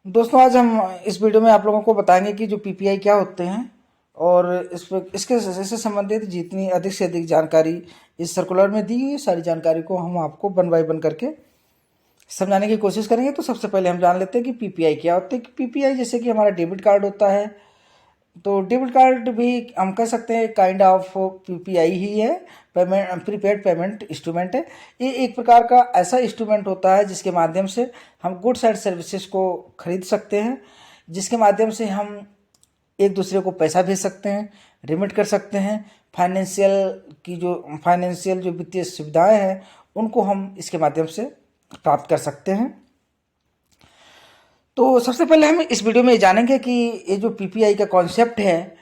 दोस्तों, आज हम इस वीडियो में आप लोगों को बताएंगे कि जो पीपीआई क्या होते हैं और इससे संबंधित जितनी अधिक से अधिक जानकारी इस सर्कुलर में दी हुई सारी जानकारी को हम आपको वन बाय वन करके समझाने की कोशिश करेंगे। तो सबसे पहले हम जान लेते हैं कि पीपीआई क्या होते हैं। कि पीपीआई जैसे कि हमारा डेबिट कार्ड होता है, तो डेबिट कार्ड भी हम कह सकते हैं काइंड ऑफ पीपीआई ही है, पेमेंट प्रीपेड पेमेंट इंस्ट्रूमेंट है। ये एक प्रकार का ऐसा इंस्ट्रूमेंट होता है जिसके माध्यम से हम गुड्स एंड सर्विसेज को खरीद सकते हैं, जिसके माध्यम से हम एक दूसरे को पैसा भेज सकते हैं, रिमिट कर सकते हैं। फाइनेंशियल जो वित्तीय सुविधाएं हैं उनको हम इसके माध्यम से प्राप्त कर सकते हैं। तो सबसे पहले हम इस वीडियो में जानेंगे कि ये जो पीपीआई का कॉन्सेप्ट है,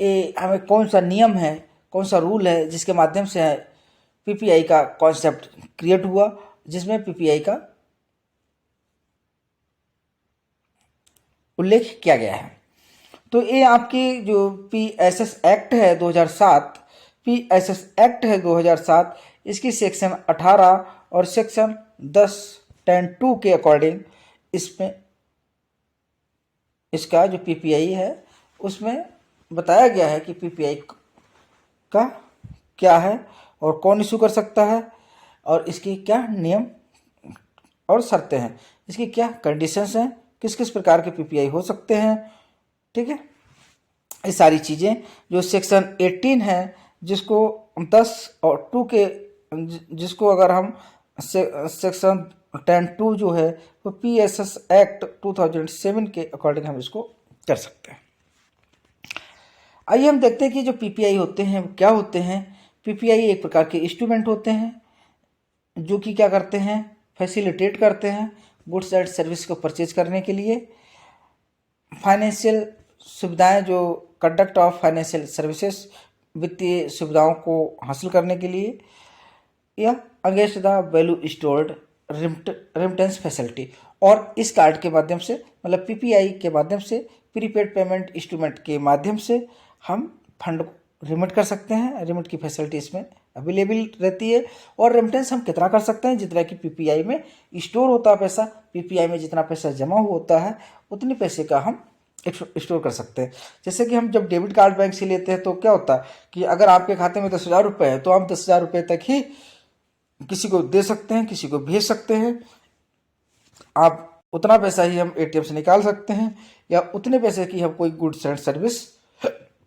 ये हमें कौन सा नियम है, कौन सा रूल है जिसके माध्यम से पीपीआई का कॉन्सेप्ट क्रिएट हुआ, जिसमें पीपीआई का उल्लेख किया गया है। तो ये आपकी जो पीएसएस एक्ट है 2007, पीएसएस एक्ट है 2007, इसकी सेक्शन 18 और सेक्शन 10(2) के अकॉर्डिंग इसमें इसका जो पीपीआई है उसमें बताया गया है कि पीपीआई का क्या है और कौन इशू कर सकता है और इसकी क्या नियम और शर्तें हैं, इसकी क्या कंडीशंस हैं, किस किस प्रकार के पीपीआई हो सकते हैं। ठीक है, ये सारी चीज़ें जो सेक्शन 18 है, जिसको 10 और 2 के जिसको अगर हम सेक्शन 10(2) जो है वो पीएसएस एक्ट 2007 के अकॉर्डिंग हम इसको कर सकते हैं। आइए हम देखते हैं कि जो पीपीआई होते हैं वो क्या होते हैं। पीपीआई एक प्रकार के इंस्ट्रूमेंट होते हैं जो कि क्या करते हैं, फैसिलिटेट करते हैं गुड्स एंड सर्विस को परचेज करने के लिए। फाइनेंशियल सुविधाएं, जो कंडक्ट ऑफ फाइनेंशियल सर्विसेज, वित्तीय सुविधाओं को हासिल करने के लिए, या against the value stored remittance facility. और इस कार्ड के माध्यम से, मतलब पीपीआई के माध्यम से, प्रीपेड पेमेंट इंस्ट्रूमेंट के माध्यम से हम फंड को रिमिट कर सकते हैं। रिमिट की फैसिलिटी इसमें अवेलेबल रहती है। और रेमिटेंस हम कितना कर सकते हैं, जितना कि पीपीआई में स्टोर होता है पैसा, पीपीआई में जितना पैसा जमा होता है उतने पैसे का हम स्टोर कर सकते हैं। जैसे कि हम जब डेबिट कार्ड बैंक से लेते हैं तो क्या होता है कि अगर आपके खाते में 10,000 रुपये है तो हम 10,000 रुपये तक ही किसी को दे सकते हैं, किसी को भेज सकते हैं। आप उतना पैसा ही हम एटीएम से निकाल सकते हैं या उतने पैसे की हम कोई गुड्स एंड सर्विस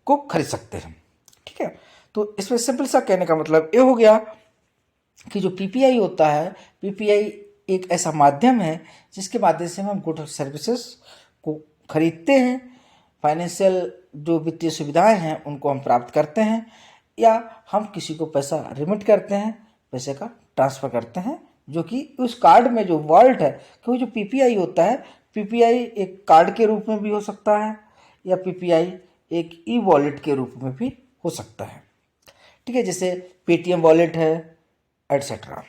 को खरीद सकते हैं। ठीक है, तो इसमें सिंपल सा कहने का मतलब ये हो गया कि जो पीपीआई होता है, पीपीआई एक ऐसा माध्यम है जिसके माध्यम से हम गुड्स और सर्विसेज को खरीदते हैं। फाइनेंशियल जो वित्तीय सुविधाएं हैं उनको हम प्राप्त करते हैं, या हम किसी को पैसा रिमिट करते हैं, पैसे का ट्रांसफ़र करते हैं, जो कि उस कार्ड में जो वॉलेट है। क्योंकि जो पीपीआई होता है, पीपीआई एक कार्ड के रूप में भी हो सकता है या पीपीआई एक ई वॉलेट के रूप में भी हो सकता है। ठीक है, जैसे पेटीएम वॉलेट है, एटसेट्रा।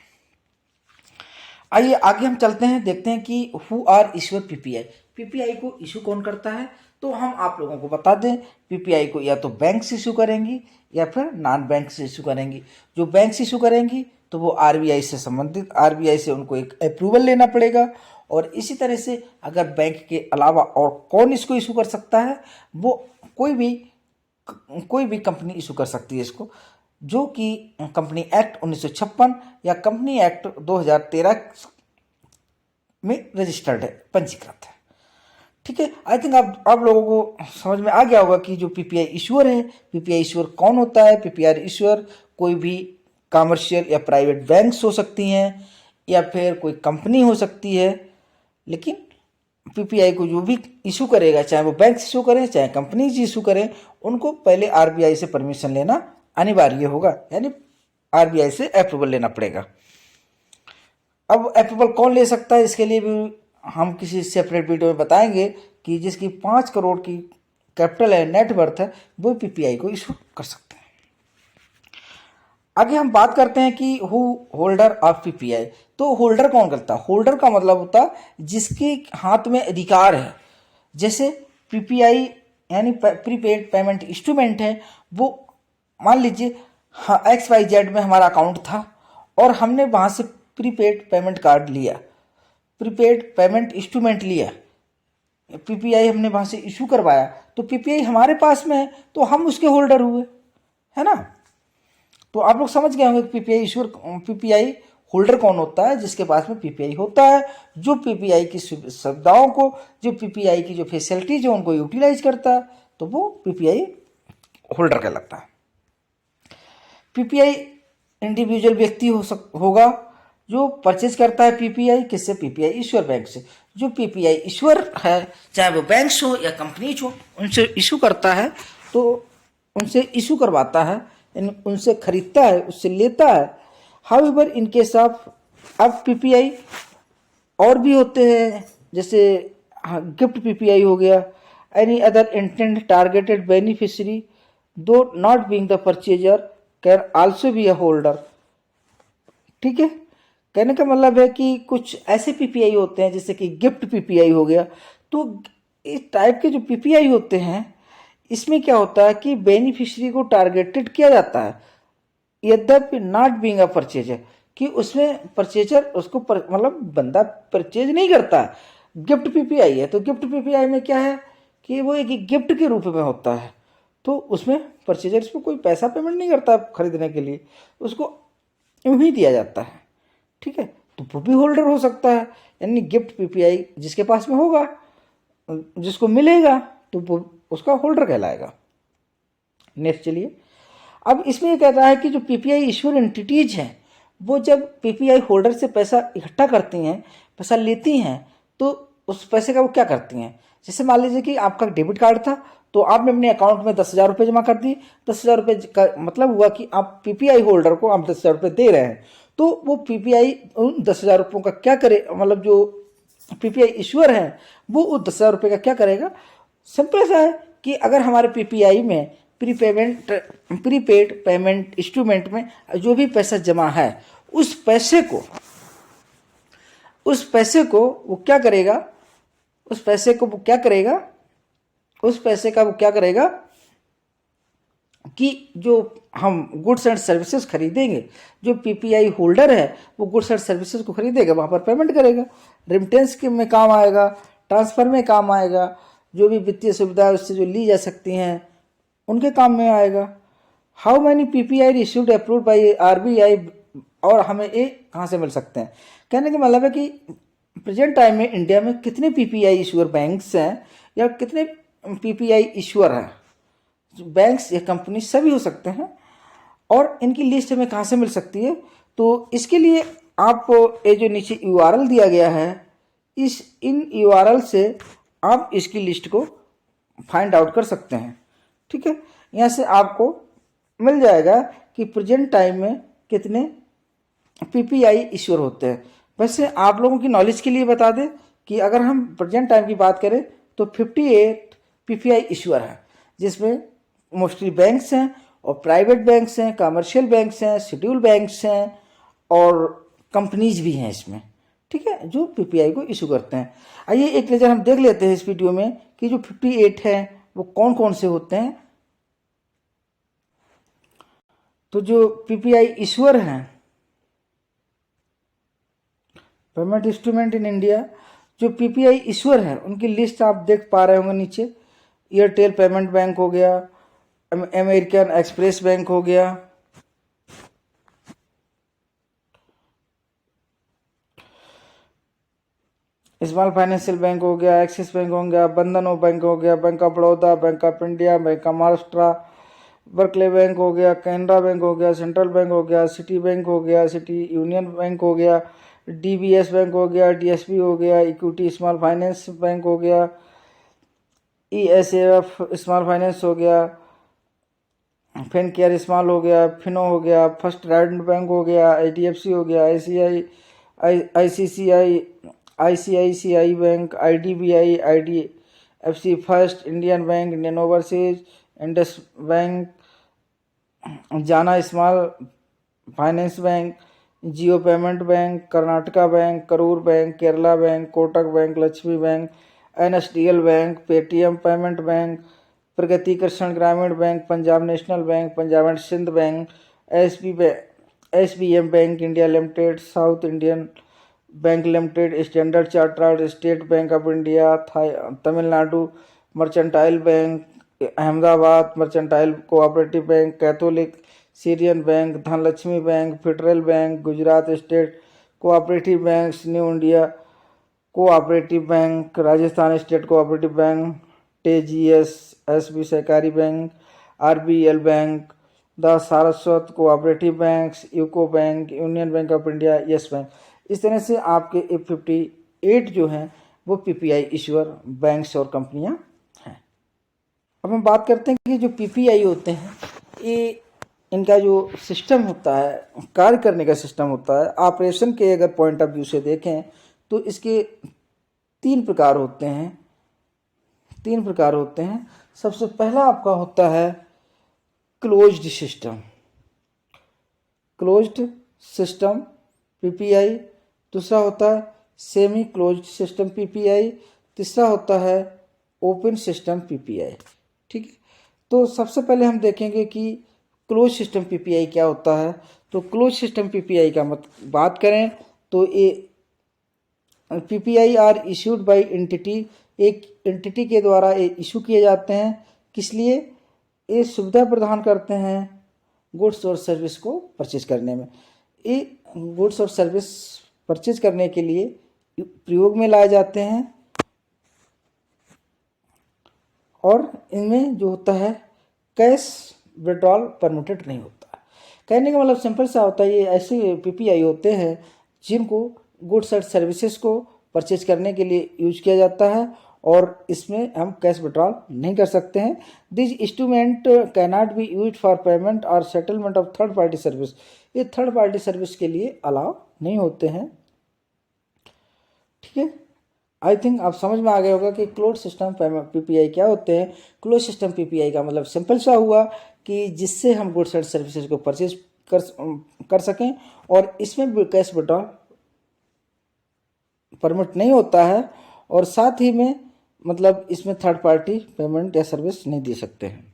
आइए आगे हम चलते हैं, देखते हैं कि who are issuer PPI. PPI को इशू कौन करता है, तो हम आप लोगों को बता दें, पीपीआई को या तो बैंक से इशू करेंगी या फिर नॉन बैंक से इशू करेंगी। जो बैंक से इशू करेंगी तो वो आरबीआई से संबंधित, आरबीआई से उनको एक अप्रूवल लेना पड़ेगा। और इसी तरह से अगर बैंक के अलावा और कौन इसको इशू कर सकता है, वो कोई भी कंपनी इशू कर सकती है इसको, जो कि कंपनी एक्ट 1956 या कंपनी एक्ट 2013 में रजिस्टर्ड है, पंजीकृत है। ठीक है, आई थिंक आप लोगों को समझ में आ गया होगा कि जो पीपीआई इश्यूअर है, पीपीआई इश्यूअर कौन होता है। पीपीआई इश्यूअर कोई भी कमर्शियल या प्राइवेट बैंक्स हो सकती हैं या फिर कोई कंपनी हो सकती है। लेकिन पीपीआई को जो भी इशू करेगा, चाहे वो बैंक इशू करें चाहे कंपनी इशू करें, उनको पहले आरबीआई से परमिशन लेना अनिवार्य होगा, यानी आरबीआई से अप्रूवल लेना पड़ेगा। अब अप्रूवल कौन ले सकता है, इसके लिए भी हम किसी सेपरेट वीडियो में बताएंगे कि जिसकी 5 करोड़ की कैपिटल है, नेट वर्थ है, वो पीपीआई को इशू कर सकते हैं। आगे हम बात करते हैं कि हु होल्डर ऑफ पीपीआई। तो होल्डर कौन करता है, होल्डर का मतलब होता है जिसके हाथ में अधिकार है। जैसे पीपीआई यानी प्रीपेड पेमेंट इंस्ट्रूमेंट है, वो मान लीजिए हाँ XYZ में हमारा अकाउंट था और हमने वहाँ से प्रीपेड पेमेंट कार्ड लिया, प्रीपेड पेमेंट इंस्ट्रूमेंट लिया, पीपीआई हमने वहाँ से इशू करवाया तो पीपीआई हमारे पास में है तो हम उसके होल्डर हुए, है ना। तो आप लोग समझ गए होंगे कि पीपीआई होल्डर कौन होता है, जिसके पास में पीपीआई होता है, जो पीपीआई की सुविधाओं को, जो पीपीआई की जो फैसिलिटीज है उनको यूटिलाइज करता है, तो वो पीपीआई होल्डर कहलाता है। पीपीआई इंडिविजुअल व्यक्ति होगा जो परचेज करता है पीपीआई, किससे? पीपीआई इश्यूर बैंक से। जो पीपीआई इश्यूर है, चाहे वो बैंक्स हो या कंपनीज हो, उनसे इशू करता है, तो उनसे इशू करवाता है, उनसे खरीदता है, उससे लेता है। हाउएवर इन केस ऑफ, अब पीपीआई और भी होते हैं, जैसे गिफ्ट पीपीआई हो गया। Any other intent targeted beneficiary दो not being the purchaser can also be a holder. ठीक है, कहने का मतलब है कि कुछ ऐसे पीपीआई होते हैं जैसे कि गिफ्ट पीपीआई हो गया। तो इस टाइप के जो पीपीआई होते हैं, इसमें क्या होता है कि बेनिफिशियरी को टारगेटेड किया जाता है, यद्यपि नॉट बीइंग अ परचेजर, कि उसमें परचेजर उसको मतलब बंदा परचेज नहीं करता है। गिफ्ट पीपीआई है तो गिफ्ट पीपीआई में क्या है कि वो एक गिफ्ट के रूप में होता है, तो उसमें परचेजर इसमें कोई पैसा पेमेंट नहीं करता खरीदने के लिए, उसको यूं ही दिया जाता है। ठीक है, तो वो भी होल्डर हो सकता है, यानी गिफ्ट पीपीआई जिसके पास में होगा, जिसको मिलेगा, तो वो उसका होल्डर कहलाएगा। नेक्स्ट चलिए, अब इसमें ये कहता है कि जो पीपीआई इश्यूर एंटिटीज हैं, वो जब पीपीआई होल्डर से पैसा इकट्ठा करती हैं, पैसा लेती हैं, तो उस पैसे का वो क्या करती हैं? जैसे मान लीजिए कि आपका डेबिट कार्ड था, तो आपने अपने अकाउंट में 10,000 रुपये जमा कर दिए। 10,000 रुपये का मतलब हुआ कि आप पीपीआई होल्डर को आप 10,000 रुपये दे रहे हैं, तो वो पीपीआई उन 10,000 रुपयों का क्या करे, मतलब जो पीपीआई इश्यूअर है वो उस 10,000 रुपये का क्या करेगा? सिंपल सा है कि अगर हमारे पीपीआई में प्रीपेड पेमेंट इंस्ट्रूमेंट में जो भी पैसा जमा है, उस पैसे को वो क्या करेगा? उस पैसे का वो क्या करेगा कि जो हम गुड्स एंड सर्विसेज खरीदेंगे, जो पीपीआई होल्डर है वो गुड्स एंड सर्विसेज को खरीदेगा, वहाँ पर पेमेंट करेगा, रिमिटेंस के में काम आएगा, ट्रांसफ़र में काम आएगा, जो भी वित्तीय सुविधा उससे जो ली जा सकती हैं उनके काम में आएगा। How many PPI received approved by RBI, और हमें ये कहाँ से मिल सकते हैं? कहने का मतलब है कि प्रेजेंट टाइम में इंडिया में कितने पीपीआई इश्यूअर बैंक्स हैं या कितने पीपीआई इश्यूअर हैं, बैंक्स या कंपनी सभी हो सकते हैं, और इनकी लिस्ट हमें कहाँ से मिल सकती है? तो इसके लिए आपको ये जो नीचे यूआरएल दिया गया है, इन यूआरएल से आप इसकी लिस्ट को फाइंड आउट कर सकते हैं। ठीक है, यहाँ से आपको मिल जाएगा कि प्रेजेंट टाइम में कितने पीपीआई इश्यूअर होते हैं। वैसे आप लोगों की नॉलेज के लिए बता दें कि अगर हम प्रेजेंट टाइम की बात करें तो 58 पीपीआई इश्यूअर हैं, जिसमें मोस्टली बैंक्स हैं और प्राइवेट बैंक्स हैं, कमर्शियल बैंक्स हैं, शेड्यूल बैंक्स हैं और कंपनीज भी हैं इसमें। ठीक है, जो पीपीआई को इशू करते हैं। आइए एक नज़र हम देख लेते हैं इस वीडियो में कि जो 58 है वो कौन कौन से होते हैं। तो जो पीपीआई इश्यूअर हैं, पेमेंट इंस्ट्रूमेंट इन इंडिया, जो पीपीआई इश्यूअर हैं उनकी लिस्ट आप देख पा रहे होंगे नीचे। एयरटेल पेमेंट बैंक हो गया, अमेरिकन एक्सप्रेस बैंक हो गया, स्मॉल फाइनेंशियल बैंक हो गया, एक्सिस बैंक हो गया, बंधन बैंक हो गया, bank of Baroda, bank of India, bank of Maharashtra, Berkeley bank हो गया, कैनरा बैंक हो गया, सेंट्रल बैंक हो गया, सिटी बैंक हो गया, सिटी यूनियन बैंक हो गया, डीबीएस बैंक हो गया, डीएसबी हो गया, इक्विटी स्मॉल फाइनेंस बैंक हो गया, ईएसएफ स्मॉल फाइनेंस हो गया, फिन केयर स्मॉल हो गया, फिनो हो गया, फर्स्ट राइट बैंक हो गया, आईडीएफसी हो गया, ICICI Bank, IDBI, IDFC First, Indian Bank, Indian Overseas, Indus Bank, Jana Small Finance Bank, Jio Payment Bank, Karnataka Bank, Karur Bank, Kerala Bank, Kotak Bank, Lakshmi Bank, NSDL Bank, Paytm Payment Bank, Pragati Krishna Gramin Bank, Punjab National Bank, Punjab and Sindh Bank, SBM Bank India Limited, South Indian Bank Limited, Standard Chartered, State Bank of India, Tamil Nadu Mercantile Bank, Ahmedabad Mercantile Cooperative Bank, Catholic Syrian Bank, Dhanlaxmi Bank, Federal Bank, Gujarat State Cooperative Bank, New India Cooperative Bank, Rajasthan State Cooperative Bank, TGS SB Sahakari Bank, RBL Bank, the Saraswat Cooperative Bank, UCO Bank, Union Bank of India, Yes Bank. इस तरह से आपके 58 जो हैं वो PPI issuer banks और कंपनियां हैं। अब हम बात करते हैं कि जो पीपीआई होते हैं ये इनका जो सिस्टम होता है, कार्य करने का सिस्टम होता है, ऑपरेशन के अगर पॉइंट ऑफ व्यू से देखें तो इसके तीन प्रकार होते हैं। सबसे पहला आपका होता है क्लोज्ड सिस्टम पीपीआई, दूसरा होता है सेमी क्लोज्ड सिस्टम पीपीआई, तीसरा होता है ओपन सिस्टम पीपीआई। ठीक है, तो सबसे पहले हम देखेंगे कि क्लोज सिस्टम पीपीआई क्या होता है। तो क्लोज सिस्टम पीपीआई का बात करें तो ये PPI are issued by entity, एक एंटिटी के द्वारा ये इशू किए जाते हैं। किस लिए? ये सुविधा प्रदान करते हैं गुड्स और सर्विस को परचेज करने में। ये गुड्स और सर्विस परचेज करने के लिए प्रयोग में लाए जाते हैं और इनमें जो होता है कैश विड्रॉल परमिटेड नहीं होता। कहने का मतलब सिंपल सा होता है, ये ऐसे पीपीआई होते हैं जिनको गुड्स और सर्विसेज को परचेज करने के लिए यूज किया जाता है और इसमें हम कैश विड्रॉल नहीं कर सकते हैं। This instrument can not be use for payment और settlement of third party service. ये थर्ड पार्टी सर्विस के लिए अलाउ नहीं होते हैं। ठीक है, आई थिंक आप समझ में आ गया होगा कि क्लोज सिस्टम पीपीआई क्या होते हैं। क्लोज सिस्टम पीपीआई का मतलब सिंपल सा हुआ कि जिससे हम गुड्स एंड सर्विसेज को परचेज कर सकें और इसमें कैश विड्रॉल परमिट नहीं होता है और साथ ही में मतलब इसमें थर्ड पार्टी पेमेंट या सर्विस नहीं दे सकते हैं।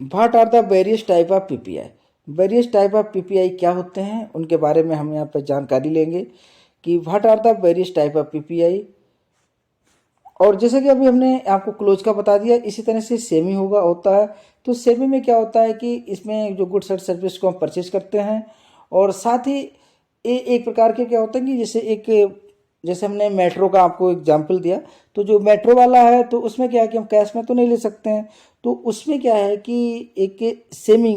What are the various type of PPI? Various type of PPI क्या होते हैं उनके बारे में हम यहाँ पर जानकारी लेंगे कि what are the various type of PPI. और जैसे कि अभी हमने आपको क्लोज का बता दिया, इसी तरह से सेमी होता है। तो सेमी में क्या होता है कि इसमें जो गुड्स एंड सर्विस को हम परचेज करते हैं और साथ ही एक प्रकार के क्या होता है कि जैसे हमने मेट्रो का आपको एग्जाम्पल दिया, तो जो मेट्रो वाला है तो उसमें क्या है कि हम कैश में तो नहीं ले सकते हैं, तो उसमें क्या है कि एक सेमी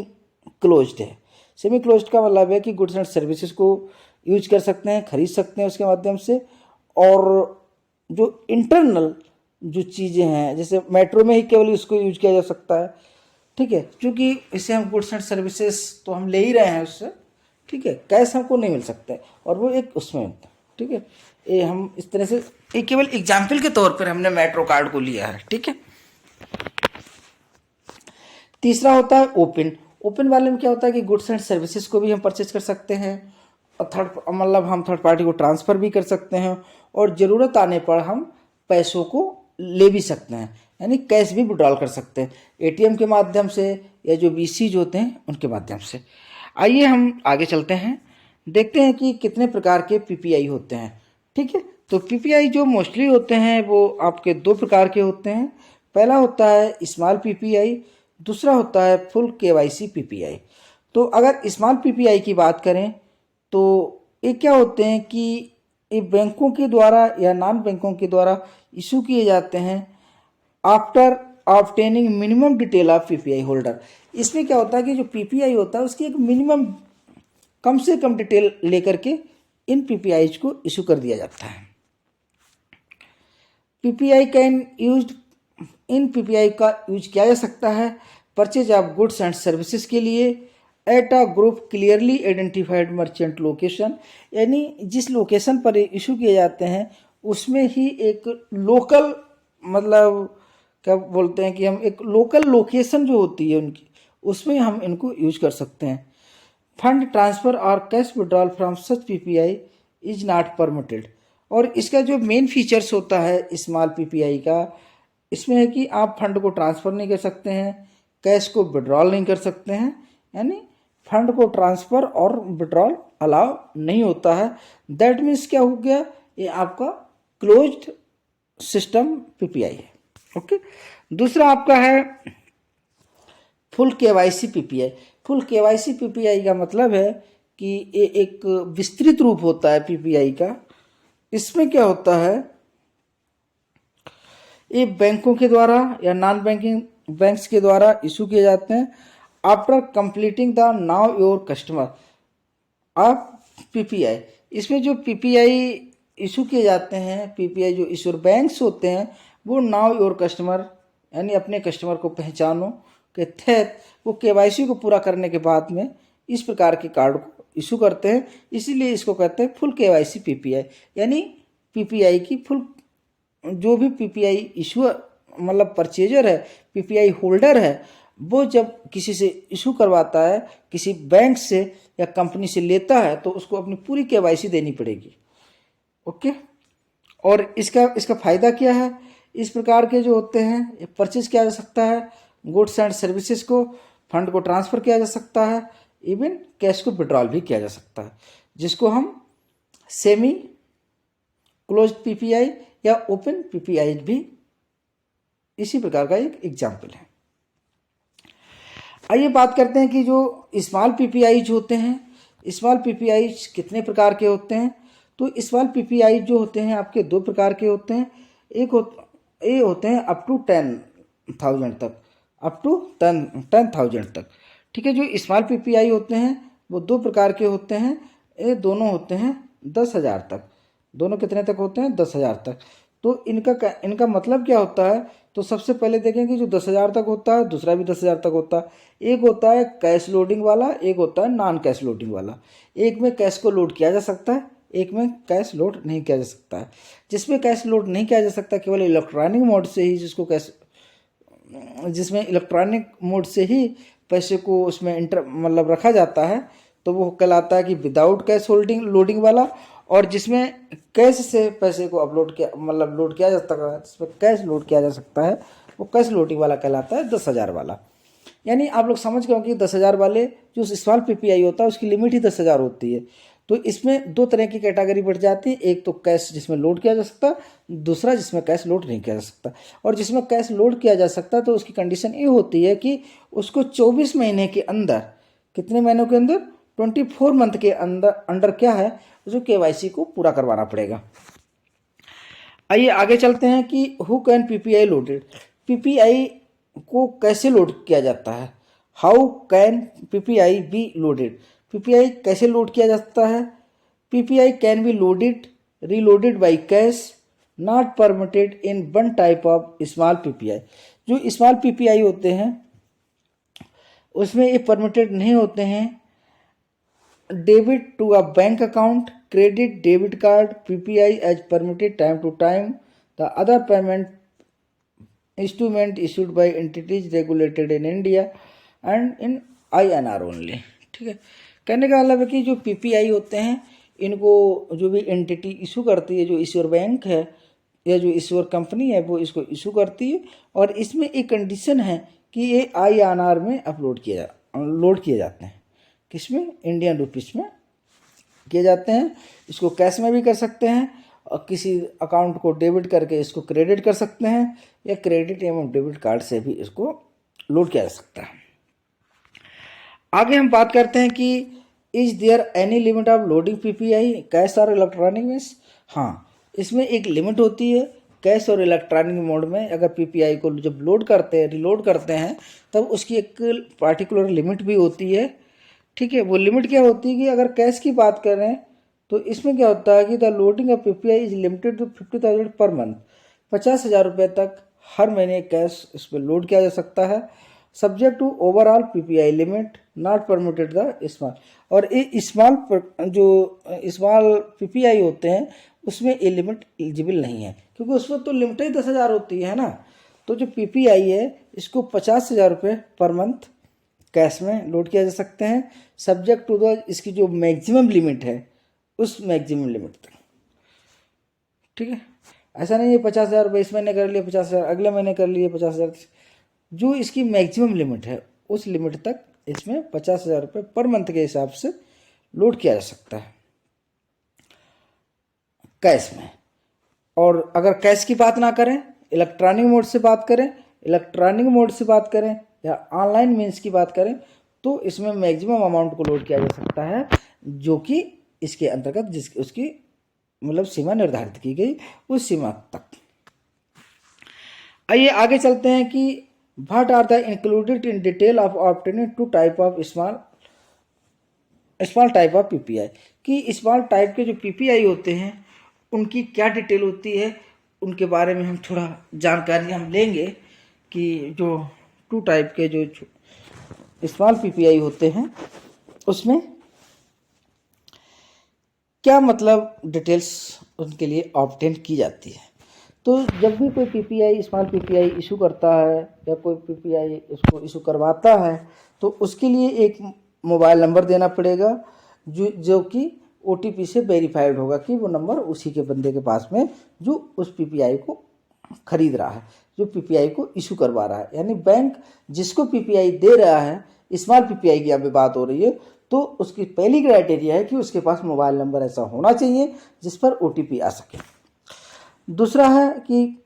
क्लोज्ड है। सेमी क्लोज्ड का मतलब है कि गुड्स एंड सर्विसेज को यूज कर सकते हैं, खरीद सकते हैं उसके माध्यम से। और जो इंटरनल जो चीज़ें हैं जैसे मेट्रो में ही केवल इसको यूज किया जा सकता है। ठीक है, क्योंकि इससे हम गुड्स एंड सर्विसेज तो हम ले ही रहे हैं उससे। ठीक है, कैश हमको नहीं मिल सकता है और वो एक उसमें होता है। ठीक है, ये हम इस तरह से एक केवल एग्जाम्पल के तौर पर हमने मेट्रो कार्ड को लिया है। ठीक है, तीसरा होता है ओपन वाले में क्या होता है कि गुड्स एंड सर्विसेज को भी हम परचेज कर सकते हैं और हम थर्ड पार्टी को ट्रांसफ़र भी कर सकते हैं और ज़रूरत आने पर हम पैसों को ले भी सकते हैं, यानी कैश भी विड्रॉल कर सकते हैं एटीएम के माध्यम से या जो बीसीज होते हैं उनके माध्यम से। आइए हम आगे चलते हैं, देखते हैं कि कितने प्रकार के पीपीआई होते हैं। ठीक है, तो पीपीआई जो मोस्टली होते हैं वो आपके दो प्रकार के होते हैं। पहला होता है स्मॉल पीपीआई, दूसरा होता है फुल केवाईसी पीपीआई। तो अगर स्मॉल पीपीआई की बात करें तो ये क्या होते हैं कि ये बैंकों के द्वारा या नॉन बैंकों के द्वारा इशू किए जाते हैं after obtaining minimum detail of PPI holder. इसमें क्या होता है कि जो पीपीआई होता है उसकी एक मिनिमम कम से कम डिटेल लेकर के इन पीपीआईज को इशू कर दिया जाता है। PPI can used, in PPI का यूज किया जा सकता है purchase of goods and services के लिए at a group clearly identified merchant location, यानी जिस लोकेशन पर इशू किए जाते हैं उसमें ही एक लोकल मतलब क्या बोलते हैं कि हम एक लोकल लोकेशन जो होती है उनकी उसमें हम इनको यूज कर सकते हैं। फंड ट्रांसफ़र और cash withdrawal from such PPI is not permitted. और इसका जो मेन फीचर्स होता है स्मॉल पीपीआई का, इसमें है कि आप फंड को ट्रांसफ़र नहीं कर सकते हैं, कैश को विड्रॉल नहीं कर सकते हैं, यानी फंड को ट्रांसफ़र और विड्रॉल अलाउ नहीं होता है। दैट मीन्स क्या हो गया, ये आपका क्लोज्ड सिस्टम पीपीआई है। ओके, दूसरा आपका है full KYC PPI. Full KYC PPI का मतलब है कि ये एक विस्तृत रूप होता है पीपीआई का। इसमें क्या होता है, ये बैंकों के द्वारा या नॉन बैंकिंग बैंक्स के द्वारा इशू किए जाते हैं after completing the now your customer आप पीपीआई। इसमें जो पीपीआई इशू किए जाते हैं, पीपीआई जो इशूर बैंक्स होते हैं, वो नाउ योर कस्टमर यानी अपने कस्टमर को पहचानो के तहत वो केवाईसी को पूरा करने के बाद में इस प्रकार के कार्ड को इशू करते हैं। इसीलिए इसको कहते हैं फुल केवाईसी पीपीआई। यानी पीपीआई की फुल, जो भी पीपीआई इशू मतलब परचेजर है, पीपीआई होल्डर है, वो जब किसी से इशू करवाता है, किसी बैंक से या कंपनी से लेता है, तो उसको अपनी पूरी केवाईसी देनी पड़ेगी। ओके, और इसका फायदा क्या है, इस प्रकार के जो होते हैं परचेज किया जा सकता है, गुड्स एंड सर्विसेज को, फंड को ट्रांसफ़र किया जा सकता है, इवन कैश को विड्रॉल भी किया जा सकता है, जिसको हम सेमी क्लोज्ड पीपीआई या ओपन पीपीआई भी इसी प्रकार का एक एग्जाम्पल है। आइए बात करते हैं कि जो स्मॉल पीपीआई जो होते हैं, स्मॉल पीपीआई कितने प्रकार के होते हैं। तो स्मॉल पीपीआई जो होते हैं आपके दो प्रकार के होते हैं। ये होते हैं अप टू 10,000 तक, अप टू 10,000 तक। ठीक है, जो स्मॉल पीपीआई होते हैं वो दो प्रकार के होते हैं। ये दोनों होते हैं 10,000 तक। दोनों कितने तक होते हैं, 10,000 तक। तो इनका मतलब क्या होता है, तो सबसे पहले देखेंगे जो 10,000 तक होता है, दूसरा भी 10,000 तक होता है। एक होता है कैश लोडिंग वाला, एक होता है नॉन कैश लोडिंग वाला। एक में कैश को लोड किया जा सकता है, एक में कैश लोड नहीं किया जा सकता है। जिसमें कैश लोड नहीं किया जा सकता, केवल इलेक्ट्रॉनिक मोड से ही जिसमें इलेक्ट्रॉनिक मोड से ही पैसे को उसमें मतलब रखा जाता है, तो वो कहलाता है कि विदाउट कैश होल्डिंग लोडिंग वाला। और जिसमें कैश से पैसे को लोड किया जा सकता है, जिसमें कैश लोड किया जा सकता है, वो कैश लोडिंग वाला कहलाता है 10,000 वाला। यानी आप लोग समझ गए कि 10,000 वाले जो स्मॉल पीपीआई होता है उसकी लिमिट ही 10,000 होती है। तो इसमें दो तरह की कैटेगरी बढ़ जाती है, एक तो कैश जिसमें लोड किया जा सकता, दूसरा जिसमें कैश लोड नहीं किया जा सकता। और जिसमें कैश लोड किया जा सकता तो उसकी कंडीशन ये होती है कि उसको 24 महीने के अंदर, कितने महीनों के अंदर, 24 मंथ के अंडर क्या है, जो केवाईसी को पूरा करवाना पड़ेगा। आइए आगे चलते हैं कि who can PPI loaded. PPI को कैसे लोड किया जाता है, how can PPI be loaded. PPI कैसे लोड किया जाता है। PPI can be loaded reloaded by cash, not permitted in one type of small PPI. जो स्मॉल पीपीआई होते हैं उसमें ये परमिटेड नहीं होते हैं। Debit to a bank account, credit debit card, PPI as permitted time to time, the other payment instrument issued by entities regulated in India and in INR only. ठीक है, कहने का मतलब है कि जो पीपीआई होते हैं इनको जो भी एंटिटी इशू करती है, जो इश्योर बैंक है या जो इश्योर कंपनी है, वो इसको इशू करती है। और इसमें एक कंडीशन है कि ये INR में लोड किए जाते हैं। किसमें, इंडियन रुपीस में किए जाते हैं। इसको कैश में भी कर सकते हैं और किसी अकाउंट को डेबिट करके इसको क्रेडिट कर सकते हैं, या क्रेडिट एवं डेबिट कार्ड से भी इसको लोड किया जा सकता है। आगे हम बात करते हैं कि is there any limit of loading PPI cash और इलेक्ट्रॉनिक मीन्स। हाँ, इसमें एक लिमिट होती है कैश और इलेक्ट्रॉनिक मोड में। अगर पीपीआई को जब लोड करते हैं, रिलोड करते हैं, तब उसकी एक पार्टिकुलर लिमिट भी होती है। ठीक है, वो लिमिट क्या होती है कि अगर कैश की बात करें तो इसमें क्या होता है कि the loading of PPI is limited to 50,000 per month. 50,000 रुपये तक हर महीने कैश इस पर लोड किया जा सकता है, subject to overall PPI limit, not permitted the small. और ये स्मॉल पीपीआई होते हैं उसमें ये लिमिट एलिजिबल नहीं है, क्योंकि उसमें तो लिमिट ही 10,000 होती है ना। तो जो पीपीआई है इसको 50,000 रुपये पर मंथ कैश में लोड किया जा सकते हैं, सब्जेक्ट टू द इसकी जो मैक्सिमम लिमिट है उस मैक्सिमम लिमिट तक। ठीक है, ऐसा नहीं है 50,000 रुपये इस महीने कर लिए, 50,000 अगले महीने कर लिए, 50,000, जो इसकी मैक्सिमम लिमिट है उस लिमिट तक इसमें 50,000 रुपये पर मंथ के हिसाब से लोड किया जा सकता है कैश में। और अगर कैश की बात ना करें, इलेक्ट्रॉनिक मोड से बात करें, या ऑनलाइन मीन्स की बात करें, तो इसमें मैक्सिमम अमाउंट को लोड किया जा सकता है जो कि इसके अंतर्गत उसकी मतलब सीमा निर्धारित की गई, उस सीमा तक। आइए आगे चलते हैं कि what are the included in detail of obtaining two type of small type of PPI, कि स्मॉल टाइप के जो पीपीआई होते हैं उनकी क्या डिटेल होती है, उनके बारे में हम थोड़ा जानकारी हम लेंगे कि जो टू टाइप के जो स्मॉल पीपीआई होते हैं उसमें क्या मतलब डिटेल्स उनके लिए ऑब्टेन की जाती है। तो जब भी कोई पीपीआई स्मॉल पीपीआई इशू करता है या कोई पीपीआई इसको इशू करवाता है तो उसके लिए एक मोबाइल नंबर देना पड़ेगा जो कि ओटीपी से वेरीफाइड होगा कि वो नंबर उसी के बंदे के पास में जो उस पीपीआई को खरीद रहा है, जो पीपीआई को इशू करवा रहा है। यानी बैंक जिसको पीपीआई दे रहा है, स्मॉल पीपीआई की अभी बात हो रही है, तो उसकी पहली क्राइटेरिया है कि उसके पास मोबाइल नंबर ऐसा होना चाहिए जिस पर ओटीपी आ सके। दूसरा है कि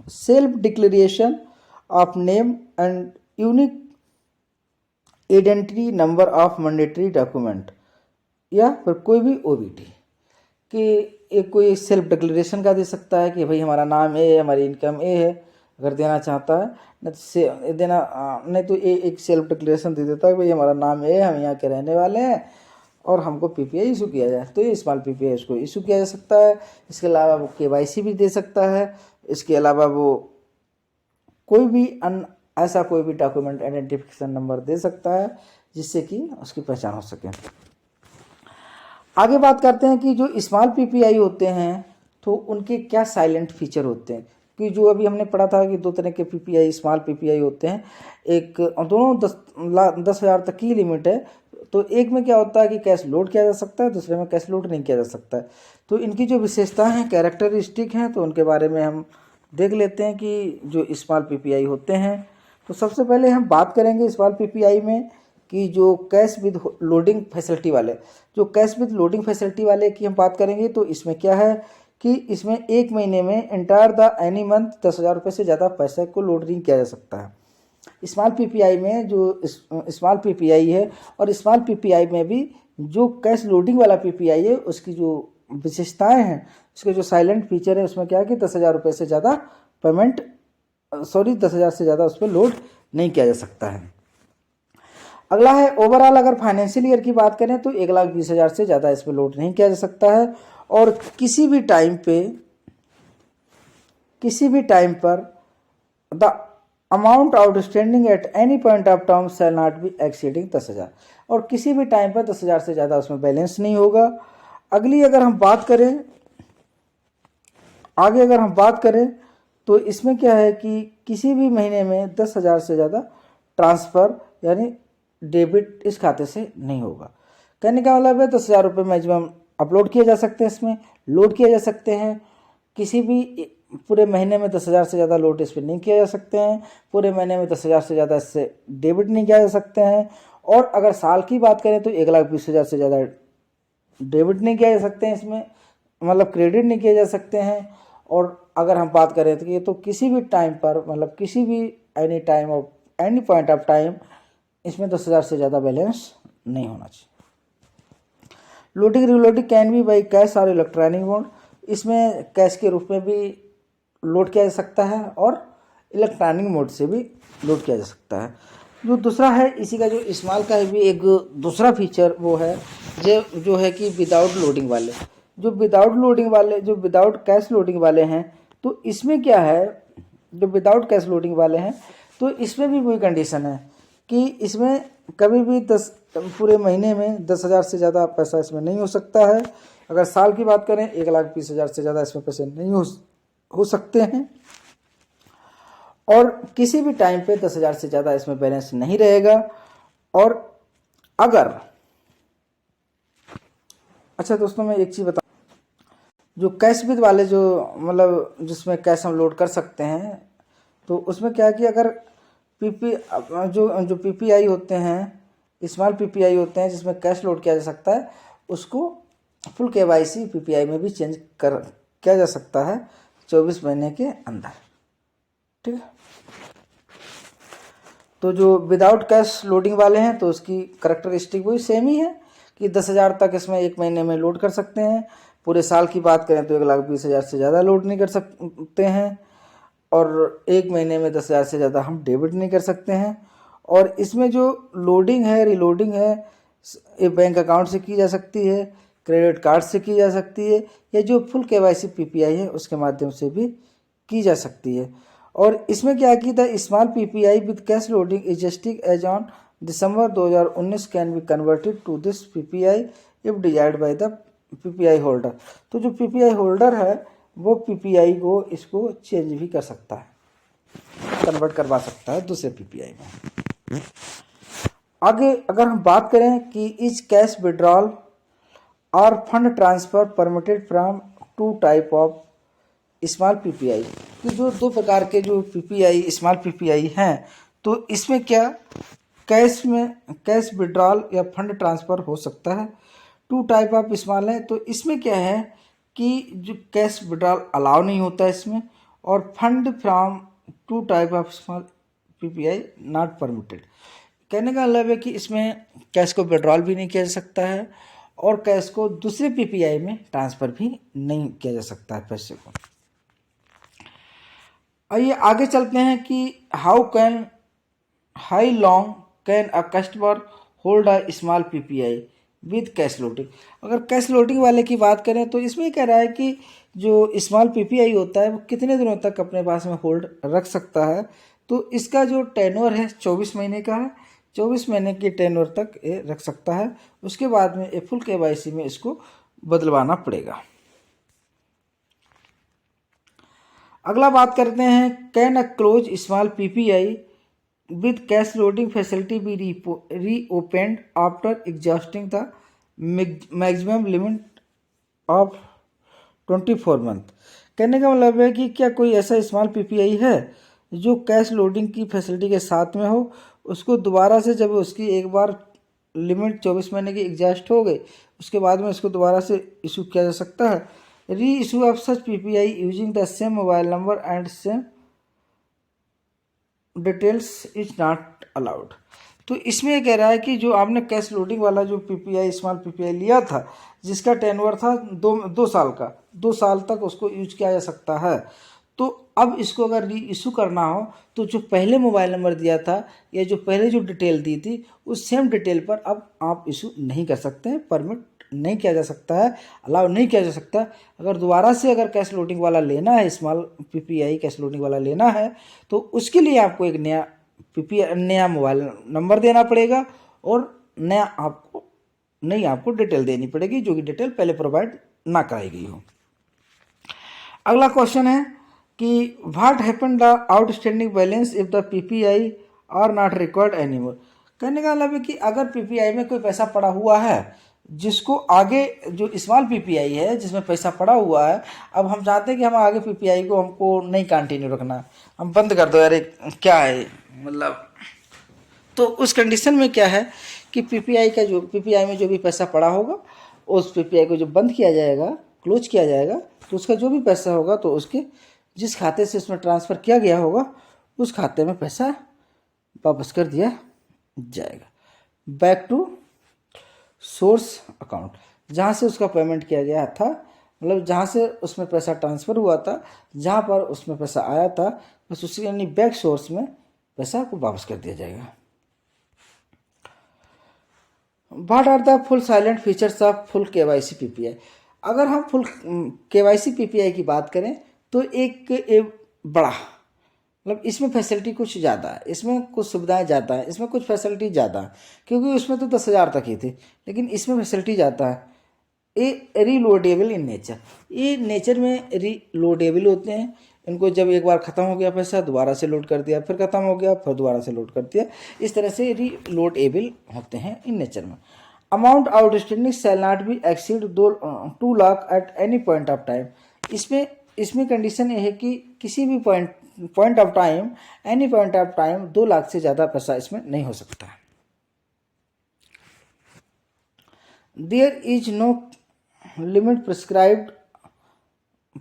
self declaration of name and unique identity number of mandatory document, या फिर कोई भी ओबीटी कि एक कोई सेल्फ डिक्लेरेशन का दे सकता है कि भाई हमारा नाम ए है, हमारी इनकम ए है, अगर देना चाहता है, नहीं तो एक सेल्फ डिक्लेरेशन दे देता है कि भाई हमारा नाम ए है, हम यहाँ के रहने वाले हैं और हमको पीपीआई इशू किया जाए, तो ये स्मॉल पीपीआई उसको इशू किया जा सकता है। इसके अलावा वो केवाईसी भी दे सकता है। इसके अलावा वो कोई भी ऐसा कोई भी डॉक्यूमेंट आइडेंटिफिकेशन नंबर दे सकता है जिससे कि उसकी पहचान हो सके। आगे बात करते हैं कि जो स्मॉल पीपीआई होते हैं तो उनके क्या साइलेंट फीचर होते हैं, कि जो अभी हमने पढ़ा था कि दो तरह के पीपीआई स्मॉल पीपीआई होते हैं, एक दोनों 10,000 तक की लिमिट है। तो एक में क्या होता है कि कैश लोड किया जा सकता है, दूसरे में कैश लोड नहीं किया जा सकता है। तो इनकी जो विशेषताएं हैं, कैरेक्टरिस्टिक हैं, तो उनके बारे में हम देख लेते हैं कि जो स्मॉल पीपीआई होते हैं। तो सबसे पहले हम बात करेंगे स्मॉल पीपीआई में कि जो कैश विद लोडिंग फैसिलिटी वाले, जो कैश विद लोडिंग फैसिलिटी वाले की हम बात करेंगे तो इसमें क्या है कि इसमें एक महीने में एंटायर द एनी मंथ 10,000 रुपये से ज़्यादा पैसे को लोड नहीं किया जा सकता है। स्मॉल पीपीआई में जो स्मॉल पीपीआई है, और स्मॉल पीपीआई में भी जो कैश लोडिंग वाला पीपीआई है उसकी जो विशेषताएं हैं, उसके जो साइलेंट फीचर है, उसमें क्या है कि 10,000 रुपये से ज़्यादा 10,000 से ज़्यादा उस पर लोड नहीं किया जा सकता है। अगला है ओवरऑल, अगर फाइनेंशियल ईयर की बात करें तो 1,20,000 से ज़्यादा इस पर लोड नहीं किया जा सकता है। और किसी भी टाइम पर the amount outstanding at any point of time shall not be exceeding 10,000, और किसी भी टाइम पर 10,000 से ज़्यादा उसमें बैलेंस नहीं होगा। अगर हम बात करें तो इसमें क्या है कि किसी भी महीने में 10,000 से ज़्यादा ट्रांसफ़र यानी डेबिट इस खाते से नहीं होगा। कहने का मतलब है 10,000 रुपये मैक्सिमम अपलोड किए जा सकते हैं, इसमें लोड किए जा सकते हैं। किसी भी पूरे महीने में 10,000 से ज़्यादा लोड इस पर नहीं किए जा सकते हैं। पूरे महीने में 10,000 से ज़्यादा इससे डेबिट नहीं किया जा सकते हैं। और अगर साल की बात करें तो 1,20,000 से ज़्यादा डेबिट नहीं किया जा सकते हैं, इसमें मतलब क्रेडिट नहीं किए जा सकते हैं। और अगर हम बात करें तो किसी भी टाइम पर, मतलब किसी भी एनी पॉइंट ऑफ टाइम इसमें 10,000 से ज़्यादा बैलेंस नहीं होना चाहिए। Loading reloading can be by cash और इलेक्ट्रॉनिक मोड, इसमें कैश के रूप में भी लोड किया जा सकता है और इलेक्ट्रॉनिक मोड से भी लोड किया जा सकता है। जो दूसरा है इसी का, जो स्मॉल का भी एक दूसरा फीचर वो है जो है कि विदाउट कैश लोडिंग वाले हैं। तो इसमें क्या है, जो विदाउट कैश लोडिंग वाले हैं तो इसमें भी वही कंडीशन है कि इसमें कभी भी पूरे महीने में 10,000 से ज़्यादा पैसा इसमें नहीं हो सकता है। अगर साल की बात करें 1,20,000 से ज़्यादा इसमें पैसे नहीं हो सकते हैं। और किसी भी टाइम पे 10,000 से ज़्यादा इसमें बैलेंस नहीं रहेगा। और अगर अच्छा दोस्तों, मैं एक चीज़ बताऊँ, जो कैश विद वाले जो मतलब जिसमें कैश हम लोड कर सकते हैं, तो उसमें क्या है कि अगर जो पीपीआई होते हैं स्मॉल पीपीआई होते हैं जिसमें कैश लोड किया जा सकता है, उसको फुल केवाईसी पीपीआई में भी चेंज किया जा सकता है 24 महीने के अंदर। ठीक है, तो जो विदाउट कैश लोडिंग वाले हैं तो उसकी करेक्टरिस्टिक वही सेम ही है कि 10,000 तक इसमें एक महीने में लोड कर सकते हैं। पूरे साल की बात करें तो 1,20,000 से ज़्यादा लोड नहीं कर सकते हैं, और एक महीने में 10,000 से ज़्यादा हम डेबिट नहीं कर सकते हैं। और इसमें जो लोडिंग है, रीलोडिंग है, ये बैंक अकाउंट से की जा सकती है, क्रेडिट कार्ड से की जा सकती है, या जो फुल केवाईसी पीपीआई है उसके माध्यम से भी की जा सकती है। और इसमें क्या की था, small PPI with cash loading existing as on December 2019 can be converted to this PPI if desired by the PPI holder. तो जो पीपीआई होल्डर है वो पीपीआई को इसको चेंज भी कर सकता है, कन्वर्ट करवा सकता है दूसरे पीपीआई में। आगे अगर हम बात करें कि इज कैश विड्रॉल और fund transfer permitted from two type of small PPI, तो जो दो प्रकार के जो पीपीआई स्मॉल पीपीआई हैं, तो इसमें क्या कैश विड्रॉल या फंड ट्रांसफ़र हो सकता है। टू टाइप ऑफ स्मॉल है, तो इसमें क्या है कि जो कैश विड्रॉल अलाउ नहीं होता है इसमें, और fund from two type of small PPI not permitted. कहने का मतलब है कि इसमें कैश को विड्रॉल भी नहीं किया जा सकता है और कैश को दूसरे पीपीआई में ट्रांसफ़र भी नहीं किया जा सकता है पैसे को। आइए आगे चलते हैं कि high long can a customer hold a small PPI with cash loading. अगर कैश लोडिंग वाले की बात करें तो इसमें कह रहा है कि जो स्मॉल पीपीआई होता है वो कितने दिनों तक अपने पास में होल्ड रख सकता है। तो इसका जो टेन्योर है 24 महीने का है, 24 महीने के टेन्योर तक ये रख सकता है। उसके बाद में फुल केवाईसी में इसको बदलवाना पड़ेगा। अगला बात करते हैं, can a close small PPI with cash loading facility be reopened after exhausting the maximum limit of 24 month। कहने का मतलब है कि क्या कोई ऐसा स्मॉल पीपीआई है जो कैश लोडिंग की फैसिलिटी के साथ में हो, उसको दोबारा से जब उसकी एक बार लिमिट 24 महीने की एग्जॉस्ट हो गई उसके बाद में उसको दोबारा से इशू किया जा सकता है। री issue of such PPI using the same mobile number and same details is not allowed. तो इसमें कह रहा है कि जो आपने कैश लोडिंग वाला जो पीपीआई स्मॉल पीपीआई लिया था जिसका टेन्योर था दो साल का, 2 साल तक उसको यूज किया जा सकता है। तो अब इसको अगर री इशू करना हो तो जो पहले मोबाइल नंबर दिया था या जो पहले जो डिटेल दी थी उस सेम डिटेल पर अब आप इशू नहीं कर सकते हैं, परमिट नहीं किया जा सकता है, अलाउ नहीं किया जा सकता। अगर दोबारा से अगर कैश लोडिंग वाला लेना है, स्मॉल पीपीआई कैश लोडिंग वाला लेना है, तो उसके लिए आपको एक नया मोबाइल नंबर देना पड़ेगा और नई आपको डिटेल देनी पड़ेगी जो कि डिटेल पहले प्रोवाइड ना कराई गई हो। अगला क्वेश्चन है कि what happen the outstanding balance if the PPI are not required anymore. कहने का मतलब है कि अगर पीपीआई में कोई पैसा पड़ा हुआ है जिसको आगे जो स्मॉल पीपीआई है जिसमें पैसा पड़ा हुआ है, अब हम चाहते हैं कि हम आगे पीपीआई को हमको नहीं कंटिन्यू रखना, हम बंद कर दो, अरे क्या है मतलब। तो उस कंडीशन में क्या है कि पीपीआई में जो भी पैसा पड़ा होगा उस पीपीआई को जो बंद किया जाएगा, क्लोज किया जाएगा, तो उसका जो भी पैसा होगा तो उसके जिस खाते से उसमें ट्रांसफ़र किया गया होगा उस खाते में पैसा वापस कर दिया जाएगा, बैक टू सोर्स अकाउंट, जहाँ से उसका पेमेंट किया गया था, मतलब जहाँ से उसमें पैसा ट्रांसफ़र हुआ था, जहाँ पर उसमें पैसा आया था, बस उसी यानी बैक सोर्स में पैसा को वापस कर दिया जाएगा। What are the full salient features of full KYC PPI. अगर हम फुल केवाईसी पीपीआई की बात करें तो एक बड़ा मतलब इसमें फैसिलिटी कुछ ज़्यादा है, इसमें कुछ सुविधाएं ज़्यादा है, इसमें कुछ फैसिलिटी ज़्यादा है, क्योंकि उसमें तो 10,000 तक ही थी, लेकिन इसमें फैसिलिटी ज़्यादा है। ये रीलोडेबल इन नेचर, ये नेचर में रीलोडेबल होते हैं। इनको जब एक बार ख़त्म हो गया पैसा दोबारा से लोड कर दिया, फिर ख़त्म हो गया फिर दोबारा से लोड कर दिया, इस तरह से रीलोडेबल होते हैं इन नेचर में। Amount outstanding shall not be exceed 2 lakh at any point of time. इसमें कंडीशन ये है कि किसी भी पॉइंट ऑफ टाइम 2 लाख से ज़्यादा पैसा इसमें नहीं हो सकता है। There is no limit prescribed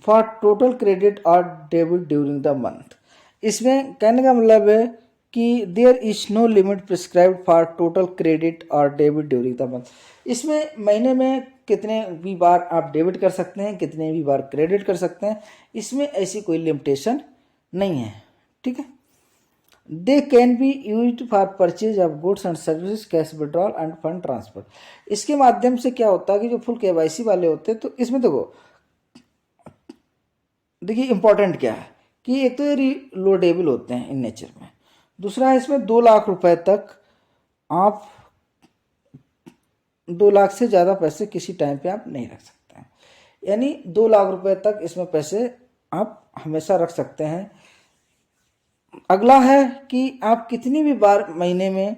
for total credit और डेबिट ड्यूरिंग द मंथ। इसमें कहने का मतलब है कि there is no limit prescribed for total credit और डेबिट ड्यूरिंग द मंथ। इसमें महीने में कितने भी बार आप डेबिट कर सकते हैं, कितने भी बार क्रेडिट कर सकते हैं, इसमें ऐसी कोई लिमिटेशन नहीं है। ठीक है। They can be use for purchase of goods and services, cash withdrawal end fund transfer. इसके माध्यम से क्या होता है कि जो फुल केवाईसी वाले होते हैं, तो इसमें देखिए इंपॉर्टेंट क्या है कि एक तो ये रिलोडेबल होते हैं इन नेचर में, दूसरा है इसमें 2 लाख रुपए तक आप 2 लाख से ज़्यादा पैसे किसी टाइम पे आप नहीं रख सकते हैं, यानी 2 लाख रुपए तक इसमें पैसे आप हमेशा रख सकते हैं। अगला है कि आप कितनी भी बार महीने में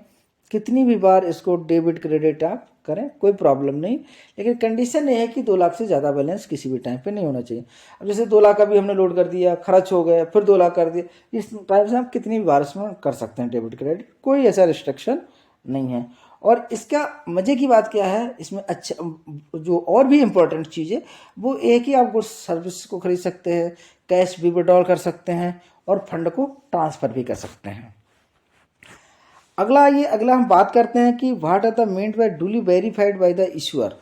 कितनी भी बार इसको डेबिट क्रेडिट आप करें, कोई प्रॉब्लम नहीं, लेकिन कंडीशन ये है कि 2 लाख से ज़्यादा बैलेंस किसी भी टाइम पे नहीं होना चाहिए। अब जैसे 2 लाख अभी हमने लोड कर दिया, खर्च हो गए, फिर 2 लाख कर दिया, इस टाइप से आप कितनी भी बार इसमें कर सकते हैं डेबिट क्रेडिट, कोई ऐसा रिस्ट्रिक्शन नहीं है। और इसका मज़े की बात क्या है, इसमें अच्छा जो और भी इम्पोर्टेंट चीज़ है वो ये है कि आप गुड्स सर्विस को खरीद सकते हैं, कैश भी विड्रॉल कर सकते हैं और फंड को ट्रांसफ़र भी कर सकते हैं। अगला हम बात करते हैं कि what are the meant by duly verified by the issuer,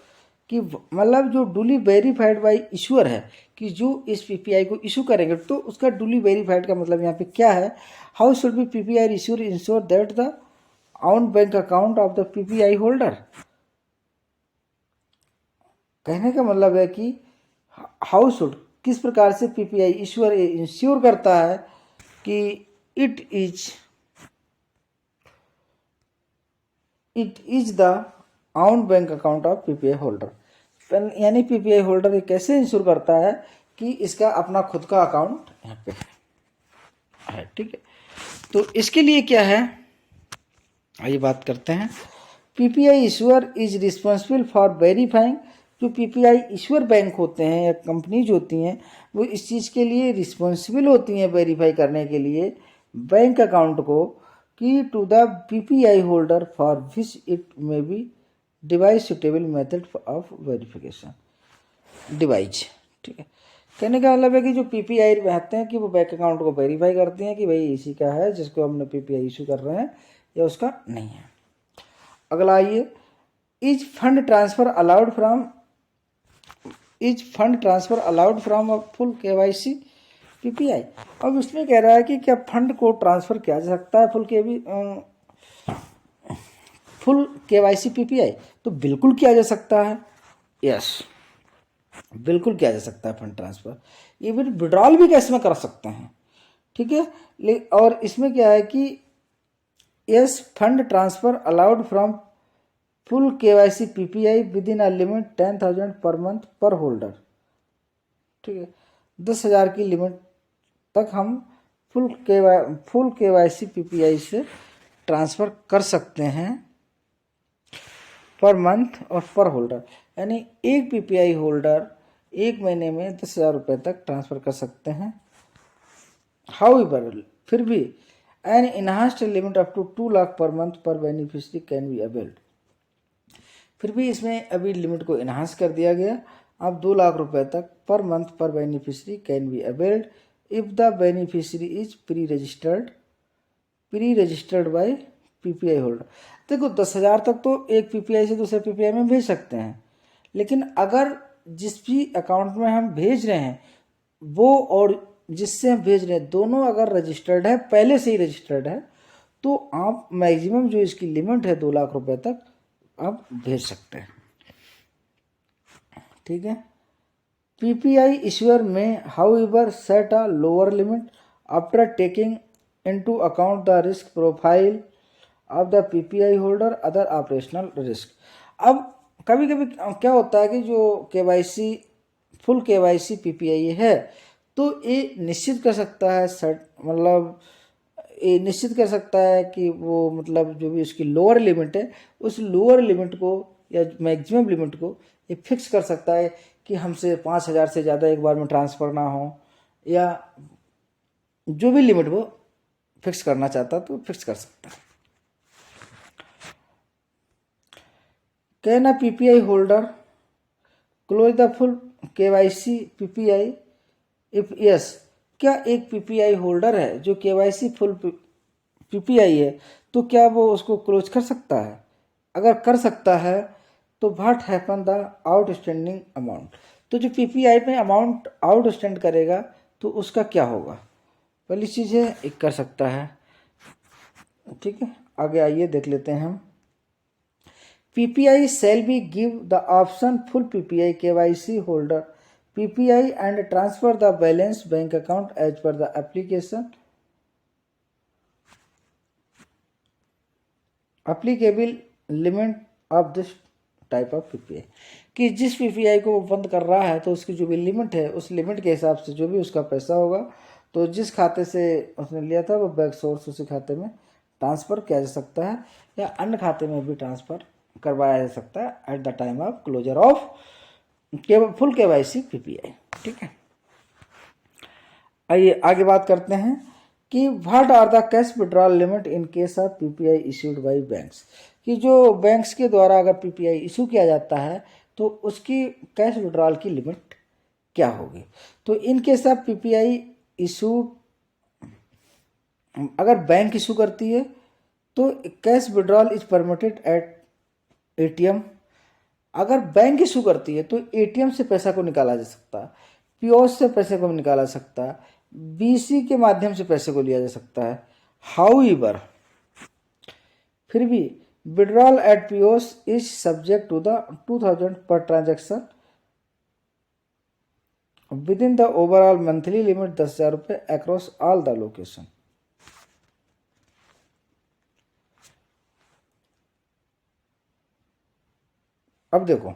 कि मतलब जो डूली वेरीफाइड बाय इशूअर है, कि जो इस पीपीआई को इशू करेंगे, तो उसका डूली वेरीफाइड का मतलब यहाँ पे क्या है। How should be PPI issuer ensure that the on bank account of the PPI holder. कहने का मतलब है कि हाउ शुड, किस प्रकार से पीपीआई इशूअर इंश्योर करता है कि it is the on bank account of PPI holder, यानी पीपीआई होल्डर ये कैसे इंश्योर करता है कि इसका अपना खुद का अकाउंट यहाँ पे है। ठीक है, तो इसके लिए क्या है, आइए बात करते हैं। PPI issuer is responsible for verifying, जो पीपीआई इशूअर बैंक होते हैं या कंपनीज होती हैं, वो इस चीज़ के लिए रिस्पॉन्सिबल होती हैं वेरीफाई करने के लिए बैंक अकाउंट को, कि to the PPI holder for which it may be device suitable method of verification device. ठीक है, कहने का मतलब है कि जो पीपीआई रहते हैं कि वो बैंक अकाउंट को वेरीफाई करते हैं कि भाई इसी का है जिसको हमने पीपीआई इशू कर रहे हैं या उसका नहीं है। अगला आइए, is fund transfer allowed from a full KYC PPI. अब इसमें कह रहा है कि क्या फंड को ट्रांसफर किया जा सकता है फुल केवाईसी पीपीआई, तो बिल्कुल किया जा सकता है। यस, बिल्कुल किया जा सकता है फंड ट्रांसफर, इवन विड्रॉल भी कैश में कर सकते हैं। ठीक है, और इसमें क्या है कि yes, fund transfer allowed from full KYC PPI with in a limit 10,000 पर मंथ पर होल्डर। ठीक है, 10,000 की लिमिट तक हम फुल केवाईसी पीपीआई से ट्रांसफ़र कर सकते हैं पर मंथ और पर होल्डर, यानी एक पीपीआई होल्डर एक महीने में 10,000 रुपये तक ट्रांसफ़र कर सकते हैं। हाउएवर, फिर भी an enhanced limit up to 2 lakh per month पर बेनिफिशियरी कैन बी अवेल्ड, फिर भी इसमें अभी लिमिट को इनहांस कर दिया गया। अब 2 लाख रुपए तक पर मंथ पर beneficiary can be availed if the beneficiary is pre registered bye PPI holder. देखो 10,000 तक तो एक पीपीआई से दूसरे पीपीआई में भेज सकते हैं, लेकिन अगर जिस भी अकाउंट में हम भेज रहे हैं वो और जिससे हम भेज रहे हैं दोनों अगर रजिस्टर्ड है, पहले से ही रजिस्टर्ड है, तो आप मैक्सिमम जो इसकी लिमिट है 2 लाख रुपए तक आप भेज सकते हैं। ठीक है, पीपीआई इश्यूअर में however set a lower limit after taking into account the risk profile of the PPI holder other operational risk. अब कभी कभी क्या होता है कि जो केवाईसी फुल केवाईसी पीपीआई है, तो ये निश्चित कर सकता है मतलब ये निश्चित कर सकता है कि वो मतलब जो भी उसकी लोअर लिमिट है उस लोअर लिमिट को या मैक्सिमम लिमिट को ये फिक्स कर सकता है कि हमसे 5,000 से ज़्यादा एक बार में ट्रांसफ़र ना हो, या जो भी लिमिट वो फिक्स करना चाहता तो फिक्स कर सकता है। Can a PPI holder close the full KYC PPI if yes, क्या एक पीपीआई होल्डर है जो केवाईसी फुल पीपीआई है तो क्या वो उसको क्लोज कर सकता है? अगर कर सकता है तो what happen the outstanding amount, तो जो पीपीआई में अमाउंट आउटस्टैंड करेगा तो उसका क्या होगा? पहली चीज़ है एक कर सकता है। ठीक है, आगे आइए देख लेते हैं हम। PPI shall be give the option full PPI KYC holder PPI and transfer the balance bank account as per the application applicable limit of this type of PPI, कि जिस पीपीआई को वो बंद कर रहा है तो उसकी जो भी लिमिट है उस लिमिट के हिसाब से जो भी उसका पैसा होगा तो जिस खाते से उसने लिया था वो बैक सोर्स उसी खाते में ट्रांसफ़र किया जा सकता है या अन्य खाते में भी ट्रांसफ़र करवाया जा सकता है at the time of closure of full KYC PPI. ठीक है, आइए आगे बात करते हैं कि what are the cash withdrawal limit in case of PPI issued by banks, कि जो बैंक्स के द्वारा अगर पीपीआई इशू किया जाता है तो उसकी कैश विड्रॉल की लिमिट क्या होगी? तो in case of PPI issued, अगर बैंक इशू करती है तो cash withdrawal is permitted at ATM. अगर बैंक इशू करती है तो एटीएम से पैसा को निकाला जा सकता है, पीओएस से पैसे को निकाला जा सकता है, बीसी के माध्यम से पैसे को लिया जा सकता है। हाउएवर, फिर भी withdrawal at POS is subject to the 2000 per transaction within the overall monthly limit 10,000 रुपये अक्रॉस ऑल द लोकेशन। अब देखो,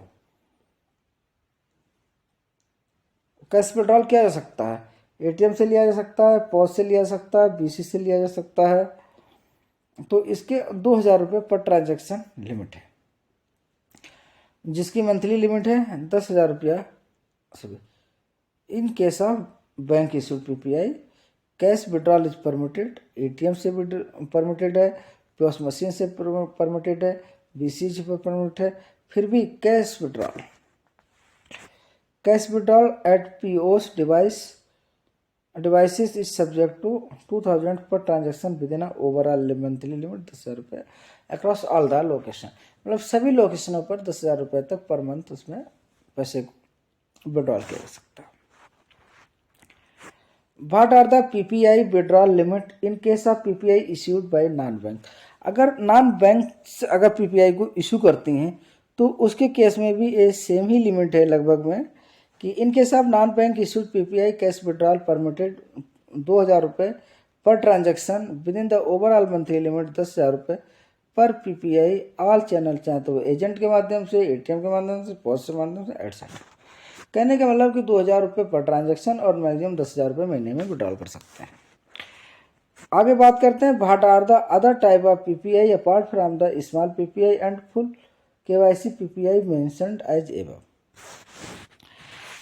कैश विड्रॉल किया जा सकता है, एटीएम से लिया जा सकता है, पॉस से लिया जा सकता है, बीसी से लिया जा सकता है, तो इसके 2,000 रुपये पर ट्रांजैक्शन लिमिट है, जिसकी मंथली लिमिट है 10,000 रुपया। In case of bank issued PPI cash withdrawal is permitted, ATM से परमिटेड है, पॉस मशीन से परमिटेड है, बीसी से परमिटेड है। फिर भी cash withdrawal at POS devices is subject to 2,000 per transaction within overall monthly limit 10,000 रुपये across all the location, मतलब सभी लोकेशनों पर 10,000 रुपये तक पर मंथ उसमें पैसे विड्रॉल किया जा सकता है। What are the PPI withdrawal limit in case of PPI issued by non bank, अगर नॉन बैंक अगर पीपीआई को इशू करती हैं तो उसके केस में भी ये सेम ही लिमिट है लगभग में, कि इन case of non bank issued PPI cash withdrawal permitted 2,000 रुपये पर transaction within the overall monthly limit 10,000 रुपये पर पीपीआई ऑल चैनल, चाहे तो एजेंट के माध्यम से, एटीएम के माध्यम से, पोस्ट के माध्यम से, एटसेट्रा। कहने का मतलब कि 2,000 रुपये पर ट्रांजैक्शन और मैक्सिमम 10,000 रुपये महीने में विड्रॉल कर सकते हैं। आगे बात करते हैं what are the other type of PPI apart from the small PPI and full KYC PPI mentioned as above.